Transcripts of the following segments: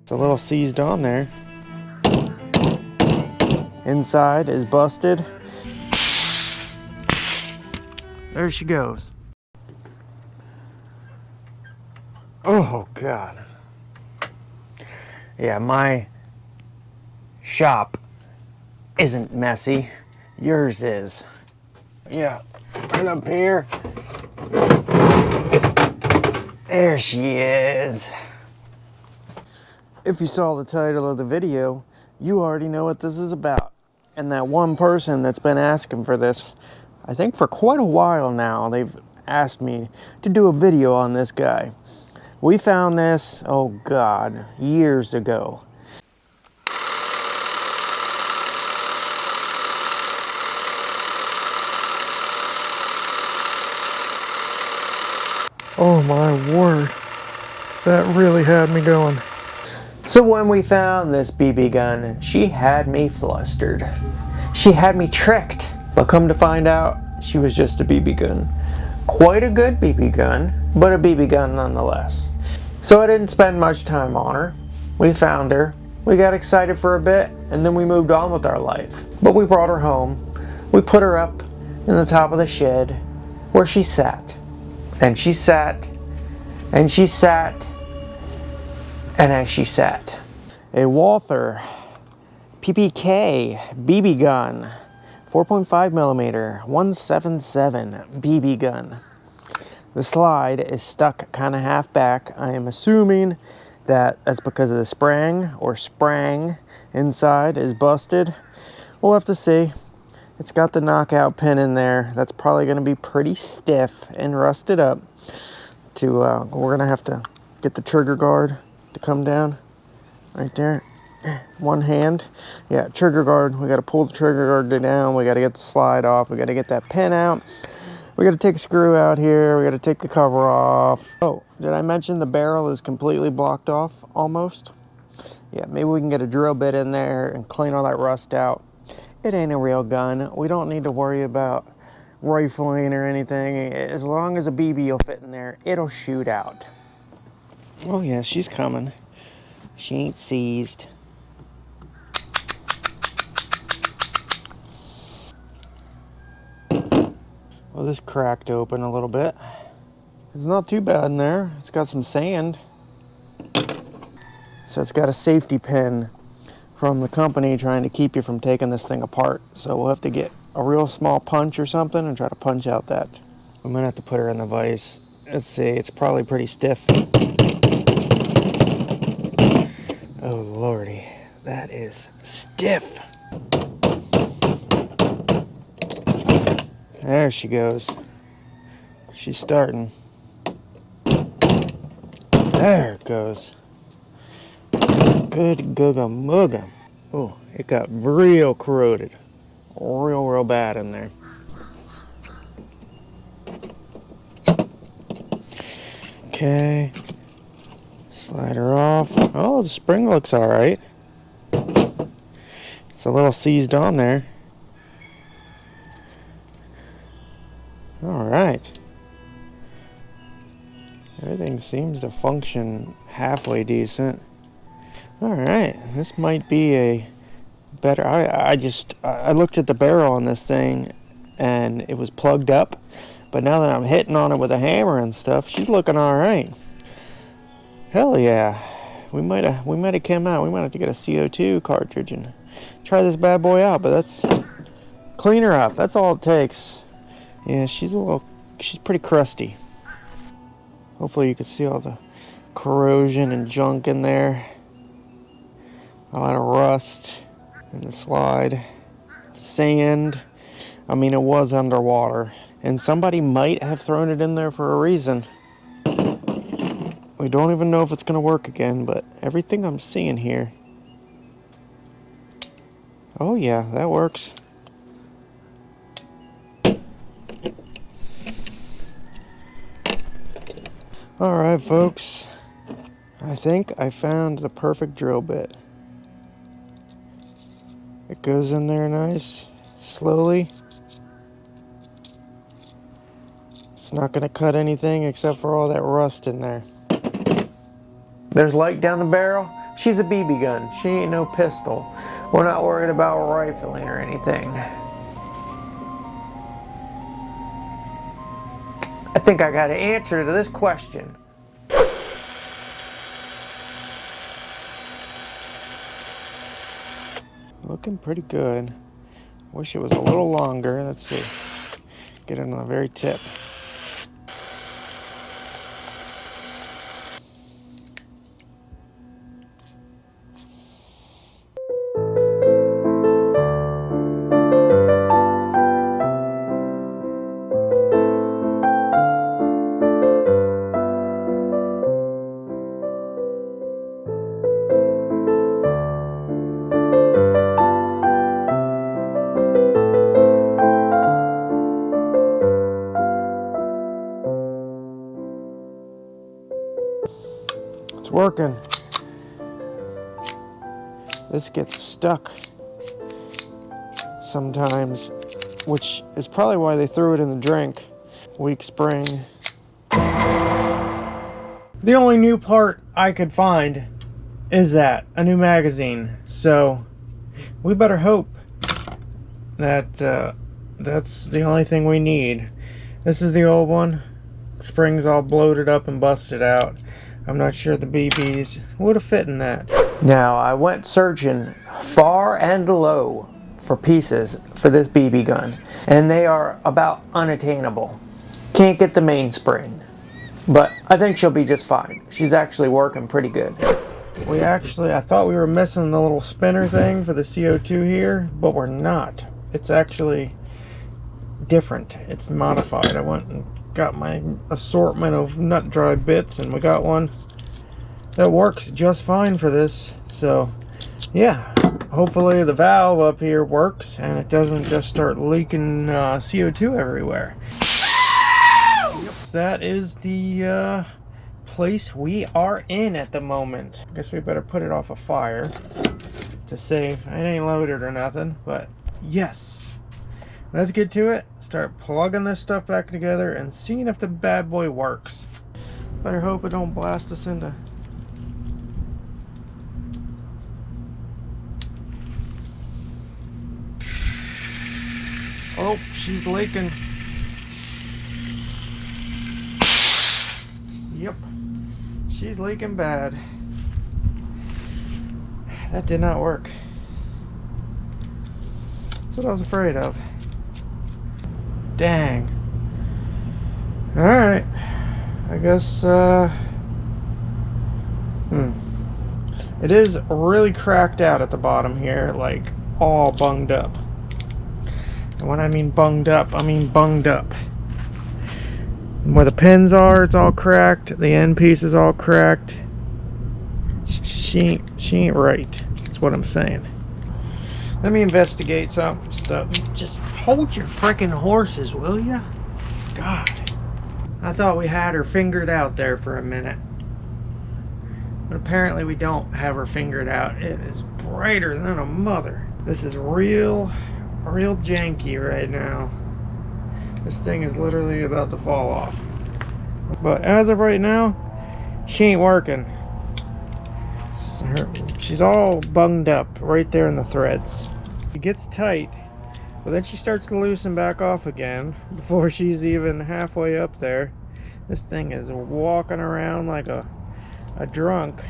It's a little seized on there. Inside is busted. There she goes. Oh God. Yeah, my shop isn't messy. Yours is. Yeah, right up here. There she is. If you saw the title of the video, you already know what this is about. And that one person that's been asking for this, I think for quite a while now, they've asked me to do a video on this guy. We found this, oh God, years ago. Oh my word, that really had me going. So when we found this BB gun, she had me flustered. She had me tricked, but come to find out, she was just a BB gun. Quite a good BB gun, but a BB gun nonetheless. So I didn't spend much time on her. We found her, we got excited for a bit, and then we moved on with our life. But we brought her home, we put her up in the top of the shed, where she sat. And she sat, and she sat, and as she sat. A Walther PPK BB gun, 4.5 millimeter, 177 BB gun. The slide is stuck kind of half back. I am assuming that that's because of the spring or sprang inside is busted. We'll have to see. It's got the knockout pin in there. That's probably going to be pretty stiff and rusted up. We're going to have to get the trigger guard to come down right there. One hand. Yeah, trigger guard. We got to pull the trigger guard down. We got to get the slide off. We got to get that pin out. We got to take a screw out here. We got to take the cover off. Oh, did I mention the barrel is completely blocked off almost? Yeah, maybe we can get a drill bit in there and clean all that rust out. It ain't a real gun. We don't need to worry about rifling or anything. As long as a BB will fit in there, it'll shoot out. Oh yeah, she's coming. She ain't seized. Well, this cracked open a little bit. It's not too bad in there. It's got some sand. So it's got a safety pin from the company trying to keep you from taking this thing apart. So we'll have to get a real small punch or something and try to punch out that. I'm gonna have to put her in the vise. Let's see, it's probably pretty stiff. Oh lordy, that is stiff. There she goes. She's starting. There it goes. Good googa mooga. Oh, it got real corroded. Real bad in there. Okay. Slide her off. Oh, the spring looks alright. It's a little seized on there. Alright. Everything seems to function halfway decent. Alright, this might be a better... I looked at the barrel on this thing and it was plugged up, but now that I'm hitting on it with a hammer and stuff, she's looking alright. Hell yeah. We might have come out. We might have to get a CO2 cartridge and try this bad boy out, but that's... Clean her up, that's all it takes. Yeah, she's pretty crusty. Hopefully you can see all the corrosion and junk in there. A lot of rust in the slide. Sand. I mean, it was underwater. And somebody might have thrown it in there for a reason. We don't even know if it's going to work again, but everything I'm seeing here. Oh yeah, that works. Alright folks, I think I found the perfect drill bit. It goes in there nice, slowly. It's not going to cut anything except for all that rust in there. There's light down the barrel. She's a BB gun. She ain't no pistol. We're not worried about rifling or anything. I think I got an answer to this question. Looking pretty good. Wish it was a little longer. Let's see. Get it on the very tip. It's working. This gets stuck sometimes, which is probably why they threw it in the drink. Weak spring. The only new part I could find is a new magazine. So we better hope that that's the only thing we need. This is the old one. Spring's all bloated up and busted out. I'm not sure the BBs would have fit in that. Now, I went searching far and low for pieces for this BB gun, and they are about unattainable. Can't get the mainspring, but I think she'll be just fine. She's actually working pretty good. I thought we were missing the little spinner thing for the CO2 here, but we're not. It's actually different. It's modified. I went and got my assortment of nut dry bits, and we got one that works just fine for this. So yeah, hopefully the valve up here works and it doesn't just start leaking CO2 everywhere. That is the place we are in at the moment. I guess we better put it off a fire to save. It ain't loaded or nothing, but yes. Let's get to it, start plugging this stuff back together and seeing if the bad boy works. Better hope it don't blast us into... Oh, she's leaking. Yep, she's leaking bad. That did not work. That's what I was afraid of. Dang. Alright. I guess, it is really cracked out at the bottom here, like all bunged up. And when I mean bunged up, I mean bunged up. Where the pins are, it's all cracked. The end piece is all cracked. She ain't right. That's what I'm saying. Let me investigate some stuff. Just hold your freaking horses, will ya? God. I thought we had her fingered out there for a minute. But apparently we don't have her fingered out. It is brighter than a mother. This is real janky right now. This thing is literally about to fall off. But as of right now, she ain't working. She's all bunged up right there in the threads. It gets tight, but then she starts to loosen back off again before she's even halfway up there. This thing is walking around like a drunk.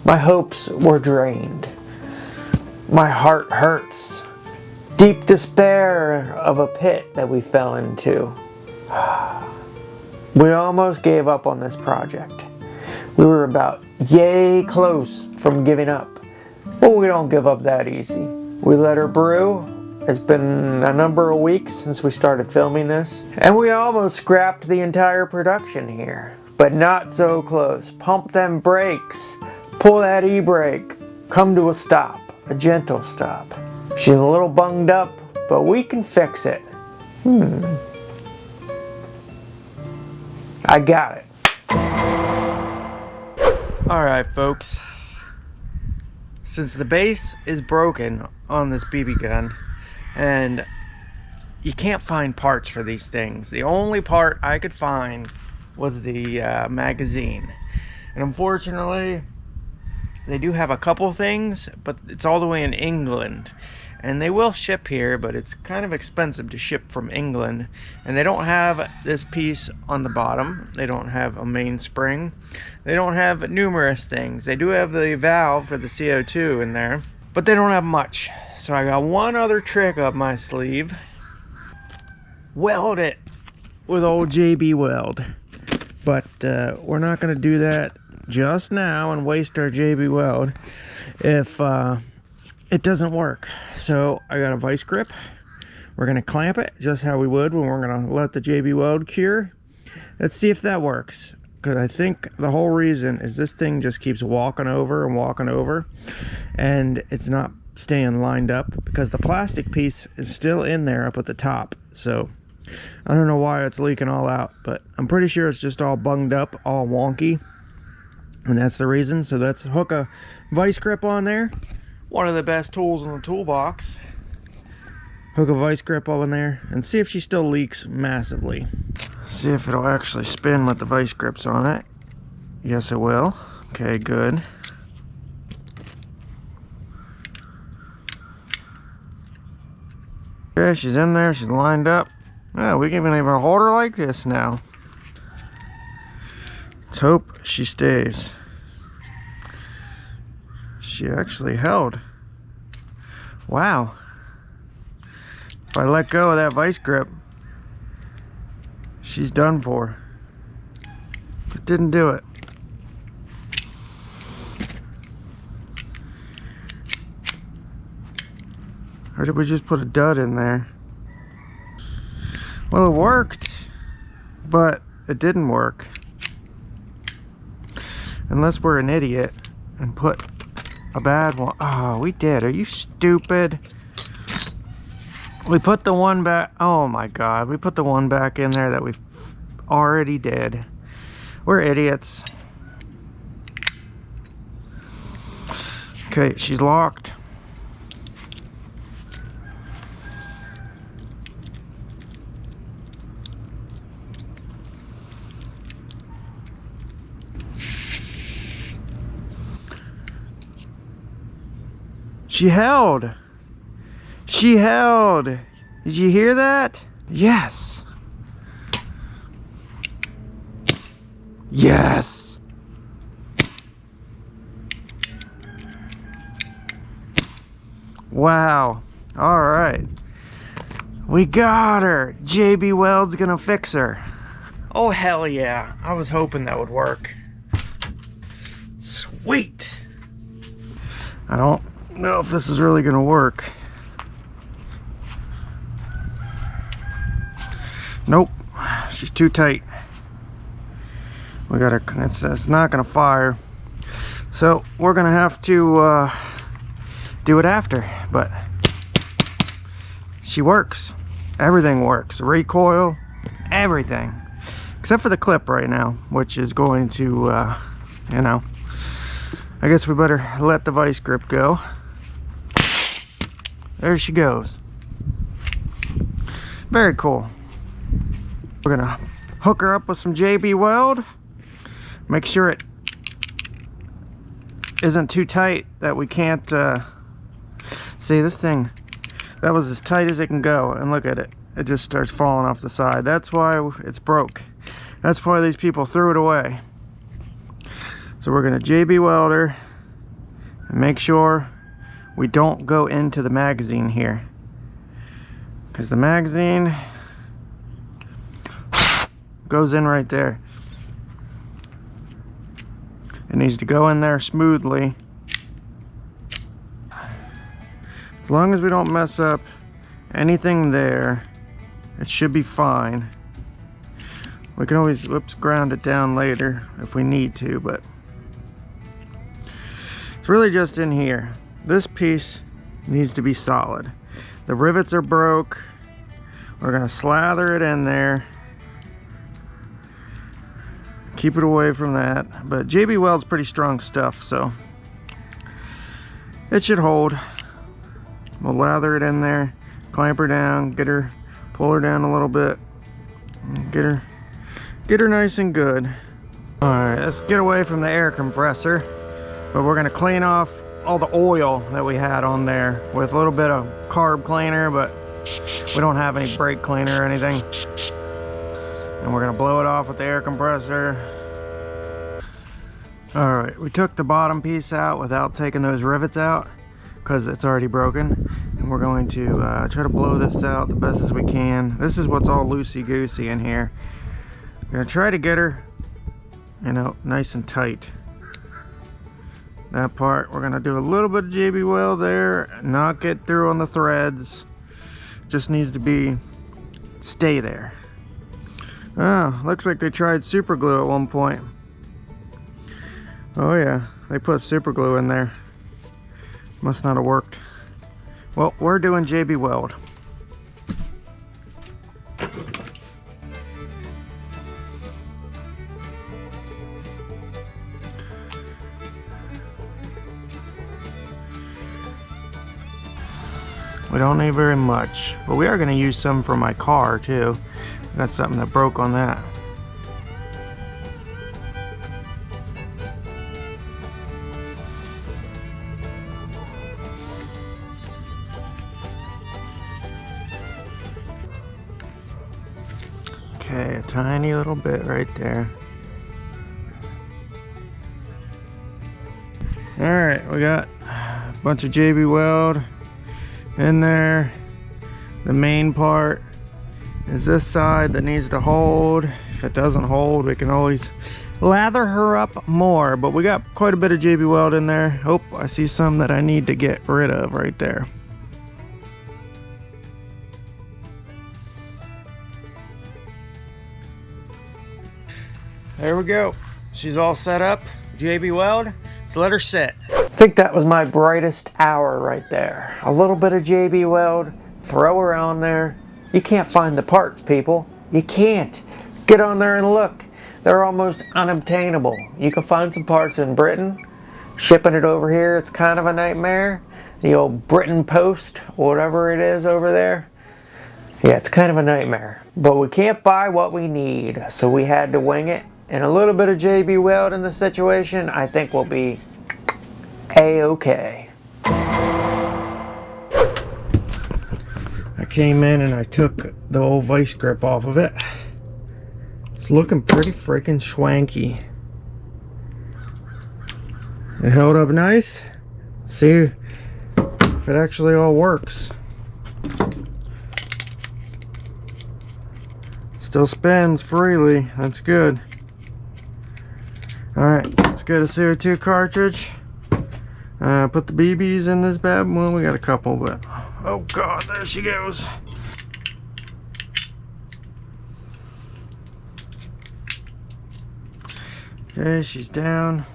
My hopes were drained. My heart hurts. Deep despair of a pit that we fell into. We almost gave up on this project. We were about yay close from giving up. But we don't give up that easy. We let her brew. It's been a number of weeks since we started filming this. And we almost scrapped the entire production here. But not so close. Pump them brakes. Pull that e-brake. Come to a stop. A gentle stop. She's a little bunged up, but we can fix it. I got it. Alright folks, since the base is broken on this BB gun and you can't find parts for these things, the only part I could find was the magazine. And unfortunately, they do have a couple things, but it's all the way in England. And they will ship here, but it's kind of expensive to ship from England. And they don't have this piece on the bottom. They don't have a mainspring. They don't have numerous things. They do have the valve for the CO2 in there, but they don't have much. So I got one other trick up my sleeve. Weld it with old JB Weld. But we're not going to do that just now and waste our JB Weld if it doesn't work. So I got a vice grip. We're going to clamp it just how we would when we're going to let the JB Weld cure. Let's see if that works, because I think the whole reason is this thing just keeps walking over and walking over, and it's not staying lined up because the plastic piece is still in there up at the top. So I don't know why it's leaking all out, but I'm pretty sure it's just all bunged up, all wonky, and that's the reason. So let's hook a vice grip on there. One of the best tools in the toolbox. Hook a vice grip on there and see if she still leaks massively. See if it'll actually spin with the vice grips on it. Yes, it will. Okay, good. Okay, she's in there, she's lined up. Oh, we can even hold her like this now. Let's hope she stays. She actually held. Wow. If I let go of that vice grip, she's done for. It didn't do it. Or did we just put a dud in there? Well, it worked, but it didn't work. Unless we're an idiot and put a bad one. Oh, we did. Are you stupid? We put the one back. Oh my God. We put the one back in there that we already did. We're idiots. Okay, she's locked. She held. She held. Did you hear that? Yes. Yes. Wow. All right. We got her. JB Weld's gonna fix her. Oh, hell yeah. I was hoping that would work. Sweet. I don't know if this is really gonna work. Nope, she's too tight. We gotta, it's not gonna fire. So we're gonna have to do it after, but she works. Everything works, recoil, everything. Except for the clip right now, which is going to, you know, I guess we better let the vice grip go. There she goes. Very cool. We're gonna hook her up with some JB Weld. Make sure it isn't too tight that we can't see this thing. That was as tight as it can go, and look at it. It just starts falling off the side. That's why it's broke. That's why these people threw it away. So we're gonna JB Weld her and make sure we don't go into the magazine here, because the magazine goes in right there. It needs to go in there smoothly. As long as we don't mess up anything there, it should be fine. We can always, whoops, ground it down later if we need to, but it's really just in here. This piece needs to be solid. The rivets are broke. We're gonna slather it in there. Keep it away from that. But JB Weld's pretty strong stuff, so it should hold. We'll lather it in there, clamp her down, pull her down a little bit, get her nice and good. Alright, let's get away from the air compressor, but we're going to clean off all the oil that we had on there with a little bit of carb cleaner, but we don't have any brake cleaner or anything. And we're going to blow it off with the air compressor. Alright, we took the bottom piece out without taking those rivets out because it's already broken. And we're going to try to blow this out the best as we can. This is what's all loosey-goosey in here. We're going to try to get her, you know, nice and tight. That part, we're going to do a little bit of JB Weld there, not get through on the threads. Just needs to stay there. Oh, looks like they tried super glue at one point. Oh yeah, they put super glue in there. Must not have worked. Well, we're doing JB Weld. We don't need very much, but we are going to use some for my car too. That's something that broke on that. Okay, a tiny little bit right there. Alright, we got a bunch of JB Weld in there. The main part is this side that needs to hold. If it doesn't hold, we can always lather her up more, but we got quite a bit of JB Weld in there. Oh, I see some that I need to get rid of right there. There we go. She's all set up. JB Weld. So let her sit. I think that was my brightest hour right there. A little bit of JB Weld. Throw her on there. You can't find the parts, people. You can't. Get on there and look. They're almost unobtainable. You can find some parts in Britain. Shipping it over here, it's kind of a nightmare. The old Britain Post, whatever it is over there. Yeah, it's kind of a nightmare. But we can't buy what we need, so we had to wing it. And a little bit of JB Weld in the situation, I think we'll be A-okay. I came in and I took the old vice grip off of it. It's looking pretty freaking schwanky. It held up nice. See if it actually all works. Still spins freely. That's good. Alright, let's get a CO2 cartridge. Put the BBs in this bad. Well, we got a couple, but oh god, there she goes. Okay, she's down.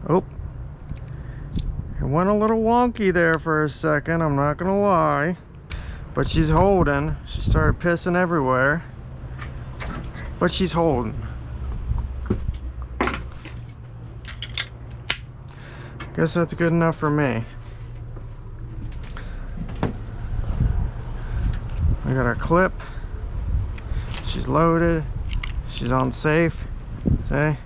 Oh, it went a little wonky there for a second, I'm not gonna lie. But she's holding. She started pissing everywhere. But she's holding. Guess that's good enough for me. I got our clip. She's loaded. She's on safe. See?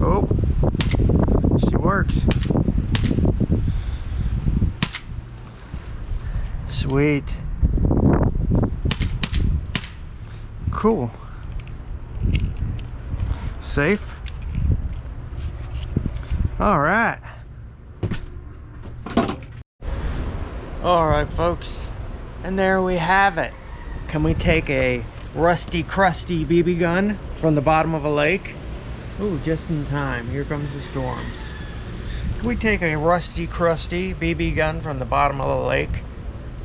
Oh, she works. Sweet. Cool. Safe. All right. All right, folks. And there we have it. Can we take a rusty, crusty BB gun from the bottom of a lake? Ooh, just in time. Here comes the storms. Can we take a rusty, crusty BB gun from the bottom of the lake,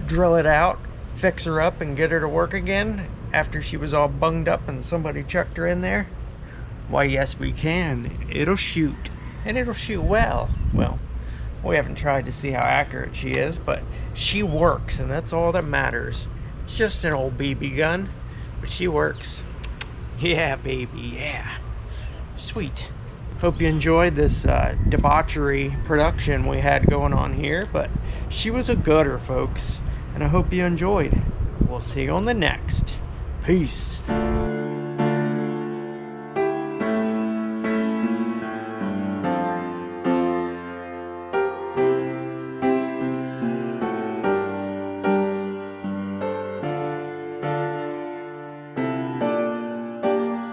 drill it out, fix her up, and get her to work again after she was all bunged up and somebody chucked her in there? Why, yes, we can. It'll shoot, and it'll shoot well. Well, We haven't tried to see how accurate she is, but she works, and that's all that matters. It's just an old BB gun, but she works. Yeah, baby, yeah. Sweet. Hope you enjoyed this debauchery production we had going on here, but she was a gooder, folks, and I hope you enjoyed. We'll see you on the next. Peace.